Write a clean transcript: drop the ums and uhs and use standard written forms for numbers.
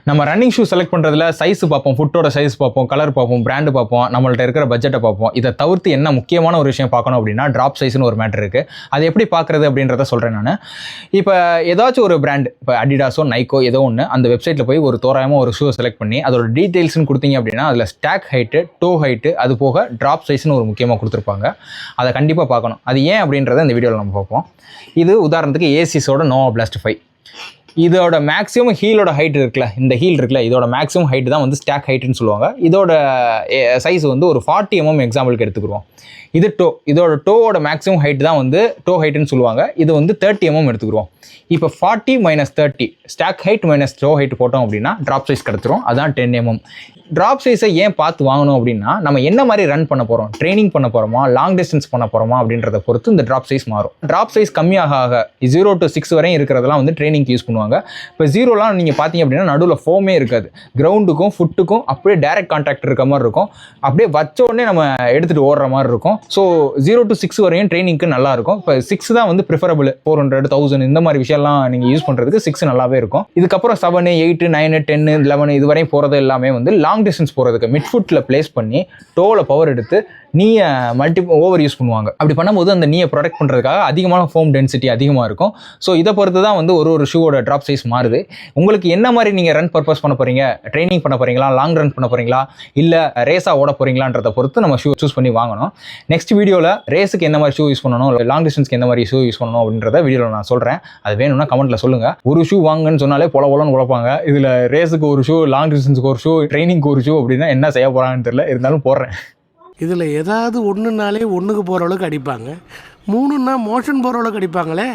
நம்ம running shoe select பண்ணுறதுல size பார்ப்போம், ஃபுட்டோட சைஸ் பார்ப்போம், கலர் பார்ப்போம், பிராண்டு பார்ப்போம், நம்மள்ட்ட இருக்கிற பட்ஜெட்டை பார்ப்போம். இதை தவிர்த்து என்ன முக்கியமான ஒரு விஷயம் பார்க்கணும் அப்படின்னா ட்ராப் சைஸ்னு ஒரு மேட்டர் இருக்குது. அது எப்படி பார்க்குறது அப்படின்றத சொல்கிறேன் நான். இப்போ ஏதாச்சும் ஒரு பிராண்டு, இப்போ அடிடாஸோ நைக்கோ ஏதோ ஒன்று, அந்த வெப்சைட்டில் போய் ஒரு தோராயமாக ஒரு ஷூவை செலக்ட் பண்ணி அதோட டீட்டெயில்ஸ்னு கொடுத்தீங்க அப்படின்னா அதில் ஸ்டாக் ஹைட்டு, டோ ஹைட்டு, அது போக ட்ராப் சைஸ்னு ஒரு முக்கியமாக கொடுத்துருப்பாங்க. அதை கண்டிப்பாக பார்க்கணும். அது ஏன் அப்படின்றத இந்த வீடியோவில் நம்ம பார்ப்போம். இது உதாரணத்துக்கு ஏசிஸோட நோவா பிளாஸ்ட் 5. இதோட மேக்ஸிமம் ஹீலோட ஹைட் இருக்குல்ல, இந்த ஹீல் இருக்குல்ல, இதோட மேக்ஸிமம் ஹைட் தான் வந்து ஸ்டாக் ஹைட்டுன்னு சொல்லுவாங்க. இதோட சைஸ் வந்து ஒரு 40 mm எக்ஸாம்பிளுக்கு எடுத்துக்கிடுவோம். இது டோ, இதோட டோவோட மேக்ஸிமம் ஹைட் தான் வந்து டோ ஹைட்டுன்னு சொல்லுவாங்க. இது வந்து 30 mm எடுத்துக்கிடுவோம். இப்போ 40 - 30 stack height minus toe height போட்டோம் அப்படின்னா ட்ராப் சைஸ் கிடச்சிரும். அதான் 10 mm. ட்ராப் சைஸை ஏன் பார்த்து வாங்கணும் அப்படின்னா, நம்ம என்ன மாதிரி ரன் பண்ண போகிறோம், ட்ரைனிங் பண்ண போகிறோமா, லாங் டிஸ்டன்ஸ் பண்ண போகிறோமா அப்படின்றத பொறுத்து இந்த ட்ராப் சைஸ் மாறும். ட்ராப் சைஸ் கம்மியாக ஆக 0 to 6 வரையும் இருக்கிறதெல்லாம் வந்து ட்ரைனிங்க்கு யூஸ் பண்ணுவாங்க. இப்போ 0லாம் நீங்கள் பார்த்தீங்க அப்படின்னா நடுவில் ஃபோமே இருக்காது. கிரவுண்டுக்கும் ஃபுட்டுக்கும் அப்படியே டைரக்ட் கான்டாக்ட் இருக்க மாதிரி இருக்கும். அப்படியே வச்ச உடனே நம்ம எடுத்துகிட்டு ஓடுற மாதிரி இருக்கும். ஸோ 0 to 6 வரையும் ட்ரைனிங்க்கு நல்லா இருக்கும். இப்போ 6 தான் வந்து ப்ரிஃபரபிள். 400, 1000 இந்த மாதிரி விஷயம்லாம் நீங்கள் யூஸ் பண்ணுறதுக்கு 6 நல்லாவே இருக்கும். இதுக்கப்புறம் 7, 8, 9, 10, 11 இது வரையும் போகிறது எல்லாமே வந்து லாங் டிஸ்டன்ஸ் போகிறதுக்கு மிட் ஃபுட்டில் பிளேஸ் பண்ணி டோவில் பவர் எடுத்து நீயை ஓவர் யூஸ் பண்ணுவாங்க. அப்படி பண்ணும்போது அந்த நீயை ப்ரொடெக்ட் பண்ணுறதுக்காக அதிகமான ஃபோம் டென்சிட்டி அதிகமாக இருக்கும். ஸோ இதை பொறுத்து தான் வந்து ஒரு ஷூவோட ட்ராப் சைஸ் மாறுது. உங்களுக்கு என்ன மாதிரி நீங்கள் ரன் பர்பஸ் பண்ண போகிறீங்க, ட்ரைனிங் பண்ண போகிறீங்களா, லாங் ரன் பண்ண போகிறீங்களா, இல்லை ரேஸாக ஓட போகிறீங்களான்றதை பொறுத்து நம்ம ஷூ சூஸ் பண்ணி வாங்கணும். நெக்ஸ்ட் வீடியோவில் ரேஸுக்கு எந்த மாதிரி ஷூ யூஸ் பண்ணணும், லாங் டிஸ்டன்ஸ்க்கு எந்த மாதிரி ஷூ யூஸ் பண்ணணும் அப்படின்றத வீடியோவில் நான் சொல்கிறேன். அது வேணும்னா கமெண்ட்டில் சொல்லுங்கள். ஒரு ஷூ வாங்கன்னு சொன்னாலே பொலன்னு உழைப்பாங்க. இதில் ரேஸுக்கு ஒரு ஷூ, லாங் டிஸ்டன்ஸுக்கு ஒரு ஷூ, ட்ரைனிங்க்கு ஒரு ஷூ அப்படின்னா என்ன செய்ய போகிறாங்கன்னு தெரியல. இருந்தாலும் போடுறேன். இதில் ஏதாவது ஒன்றுனாலே ஒன்றுக்கு போகிற அளவுக்கு அடிப்பாங்க, 3ன்னா மோஷன் போகிற அளவுக்கு அடிப்பாங்களே.